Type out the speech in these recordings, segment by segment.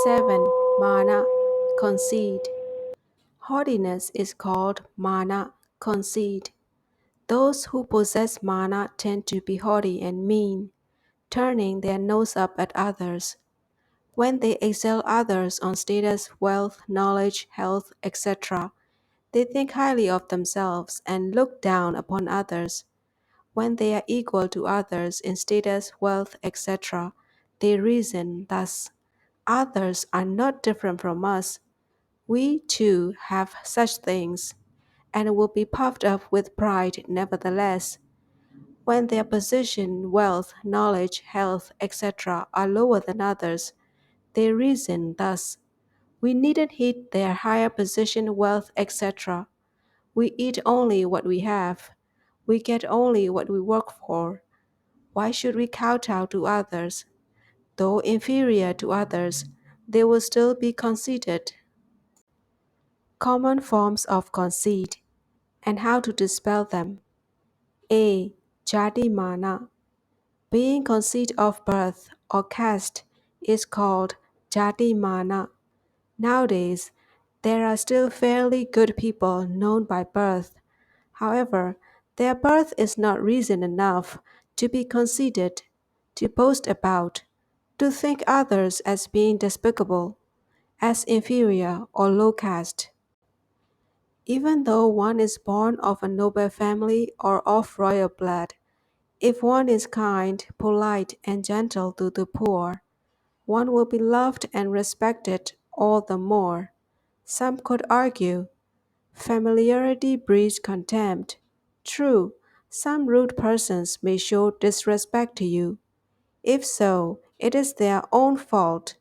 7. Mana, conceit. Haughtiness is called mana, conceit. Those who possess mana tend to be haughty and mean, turning their nose up at others. When they excel others on status, wealth, knowledge, health, etc., they think highly of themselves and look down upon others. When they are equal to others in status, wealth, etc., they reason thus: others are not different from us. We too have such things, and will be puffed up with pride nevertheless. When their position, wealth, knowledge, health, etc., are lower than others, they reason thus: we needn't heed their higher position, wealth, etc. We eat only what we have. We get only what we work for. Why should we kowtow to others? Though inferior to others, they will still be conceited. Common forms of conceit, and how to dispel them. A. Jati mana. Being conceit of birth or caste is called jati mana. Nowadays, there are still fairly good people known by birth. However, their birth is not reason enough to be conceited, to boast about, to think others as being despicable, as inferior or low caste. Even though one is born of a noble family or of royal blood, if one is kind, polite, and gentle to the poor, one will be loved and respected all the more. Some could argue, familiarity breeds contempt. True, some rude persons may show disrespect to you. If so, it is their own fault,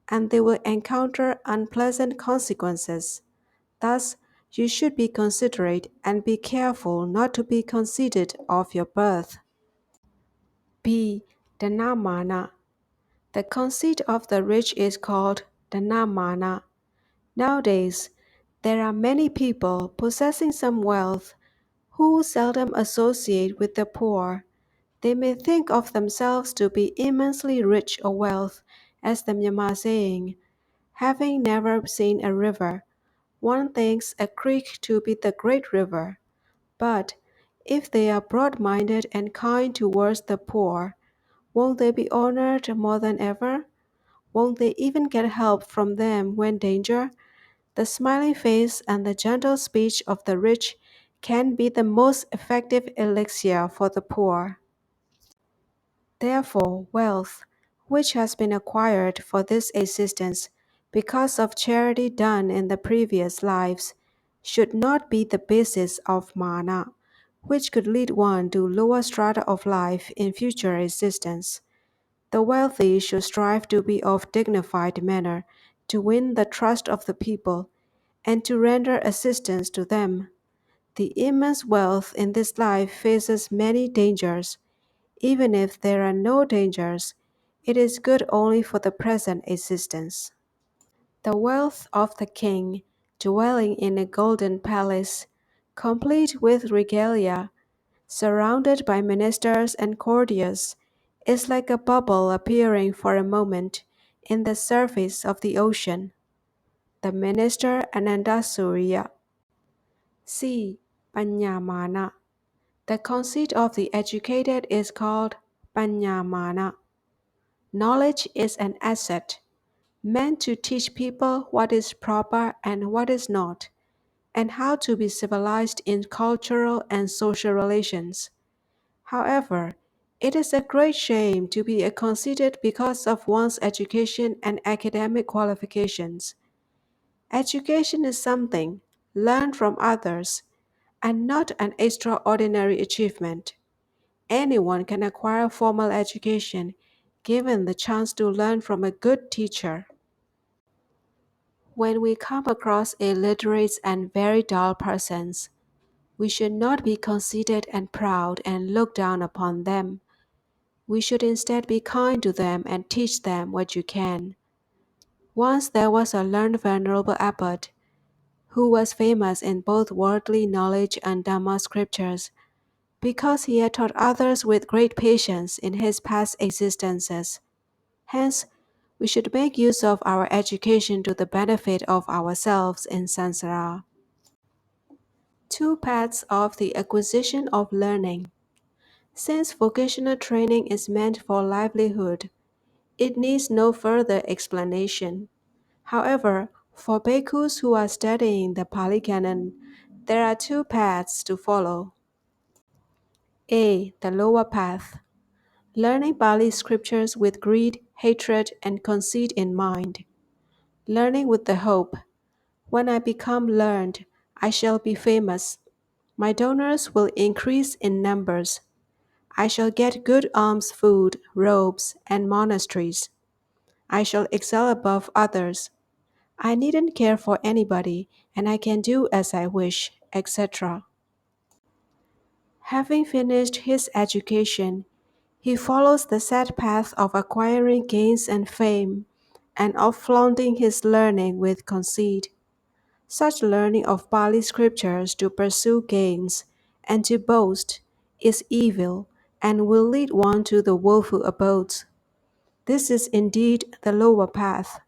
and they will encounter unpleasant consequences. Thus, you should be considerate and be careful not to be conceited of your birth. B. Dhanamana. The conceit of the rich is called dhanamana. Nowadays, there are many people possessing some wealth who seldom associate with the poor. They may think of themselves to be immensely rich or wealth, as the Myanmar saying, having never seen a river. One thinks a creek to be the great river. But if they are broad-minded and kind towards the poor, won't they be honored more than ever? Won't they even get help from them when danger? The smiling face and the gentle speech of the rich can be the most effective elixir for the poor. Therefore, wealth, which has been acquired for this existence because of charity done in the previous lives, should not be the basis of mana, which could lead one to lower strata of life in future existence. The wealthy should strive to be of dignified manner, to win the trust of the people, and to render assistance to them. The immense wealth in this life faces many dangers. Even if there are no dangers, it is good only for the present existence. The wealth of the king, dwelling in a golden palace, complete with regalia, surrounded by ministers and courtiers, is like a bubble appearing for a moment in the surface of the ocean. The minister Anandasuriya. C. Panyamana. The conceit of the educated is called Panyamana. Knowledge is an asset, meant to teach people what is proper and what is not, and how to be civilized in cultural and social relations. However, it is a great shame to be conceited because of one's education and academic qualifications. Education is something learned from others and not an extraordinary achievement. Anyone can acquire formal education given the chance to learn from a good teacher. When we come across illiterate and very dull persons, we should not be conceited and proud and look down upon them. We should instead be kind to them and teach them what you can. Once there was a learned venerable abbot who was famous in both worldly knowledge and Dhamma scriptures because he had taught others with great patience in his past existences. Hence, We should make use of our education to the benefit of ourselves in samsara. Two paths of the acquisition of learning. Since vocational training is meant for livelihood, it needs no further explanation. However, for bhikkhus who are studying the Pali Canon, there are two paths to follow. A. The lower path. Learning Pali scriptures with greed, hatred, and conceit in mind. Learning with the hope, when I become learned, I shall be famous. My donors will increase in numbers. I shall get good alms food, robes, and monasteries. I shall excel above others. I needn't care for anybody, and I can do as I wish, etc. Having finished his education, he follows the set path of acquiring gains and fame, and of flaunting his learning with conceit. Such learning of Pali scriptures to pursue gains and to boast is evil and will lead one to the woeful abodes. This is indeed the lower path.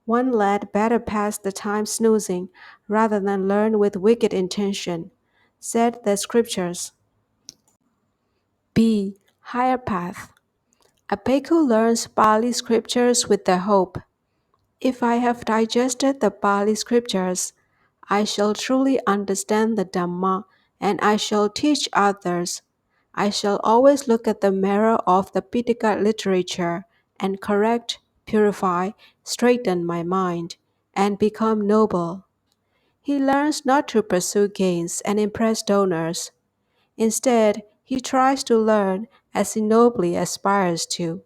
One lad better pass the time snoozing rather than learn with wicked intention, said the scriptures. B. Higher path. A bhikkhu learns Pali scriptures with the hope, if I have digested the Pali scriptures, I shall truly understand the Dhamma and I shall teach others. I shall always look at the mirror of the Pitaka literature and correct, purify, straighten my mind, and become noble. He learns not to pursue gains and impress donors. Instead, he tries to learn as he nobly aspires to.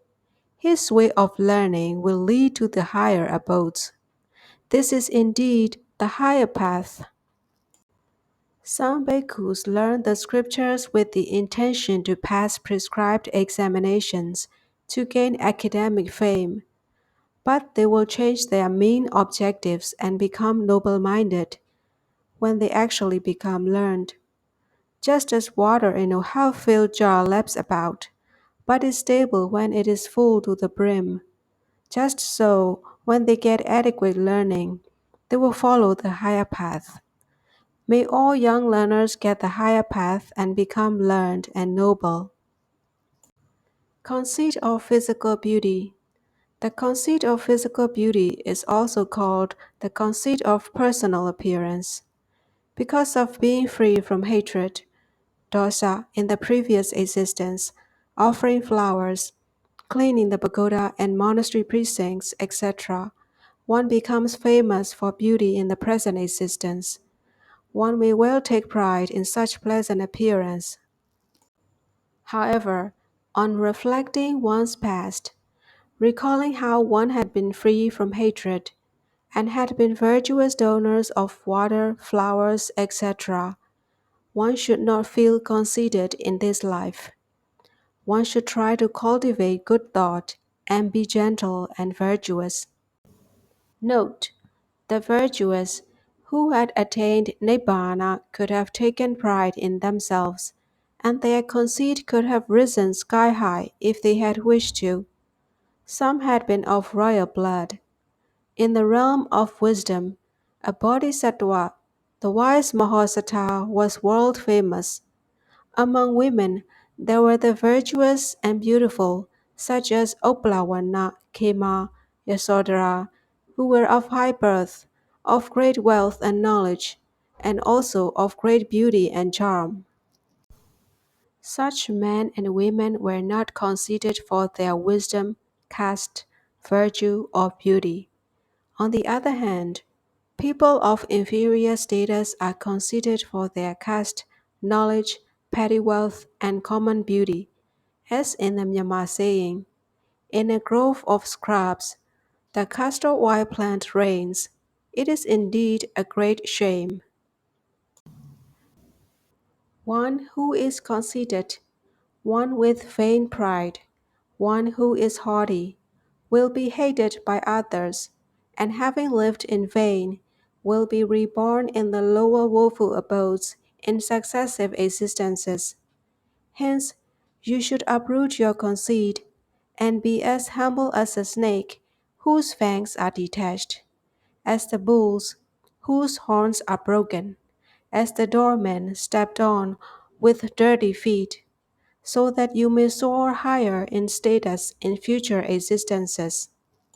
His way of learning will lead to the higher abodes. This is indeed the higher path. Some bhikkhus learn the scriptures with the intention to pass prescribed examinations to gain academic fame, but they will change their mean objectives and become noble-minded when they actually become learned. Just as water in a half-filled jar laps about, but is stable when it is full to the brim. Just so, when they get adequate learning, they will follow the higher path. May all young learners get the higher path and become learned and noble. Conceit of physical beauty. The conceit of physical beauty is also called the conceit of personal appearance. Because of being free from hatred, dosa in the previous existence, offering flowers, cleaning the pagoda and monastery precincts, etc., one becomes famous for beauty in the present existence. One may well take pride in such pleasant appearance. However, on reflecting one's past, recalling how one had been free from hatred, and had been virtuous donors of water, flowers, etc., one should not feel conceited in this life. One should try to cultivate good thought and be gentle and virtuous. Note: the virtuous who had attained Nibbana could have taken pride in themselves, and their conceit could have risen sky high if they had wished to. Some had been of royal blood. In the realm of wisdom, a bodhisattva, the wise Mahasata, was world famous. Among women, there were the virtuous and beautiful, such as Oplawana, Khema, Yasodhara, who were of high birth, of great wealth and knowledge, and also of great beauty and charm. Such men and women were not conceited for their wisdom, caste, virtue, or beauty. On the other hand, people of inferior status are conceited for their caste, knowledge, petty wealth, and common beauty, as in the Myanmar saying, "In a grove of scrubs, the castor oil plant reigns. It is indeed a great shame." One who is conceited, one with vain pride, one who is haughty, will be hated by others, and having lived in vain, will be reborn in the lower woeful abodes in successive existences. Hence, you should uproot your conceit, and be as humble as a snake, whose fangs are detached, as the bulls whose horns are broken, as the doorman stepped on with dirty feet, so that you may soar higher in status in future existences.